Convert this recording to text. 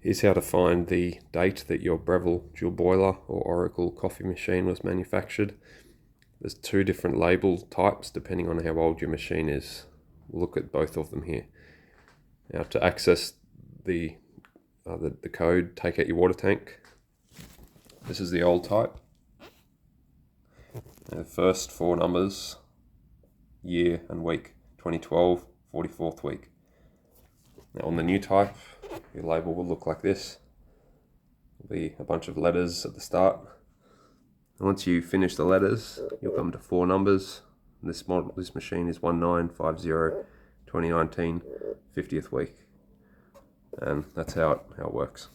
Here's how to find the date that your Breville dual boiler or Oracle coffee machine was manufactured. There's two different label types depending on how old your machine is. We'll look at both of them here. Now, to access the code, take out your water tank. This is the old type. The first four numbers, year and week, 2012, 44th week. Now on the new type, your label will look like this. There'll be a bunch of letters at the start. And once you finish the letters, you'll come to four numbers. This machine is 1950 2019 50th week. And that's how it works.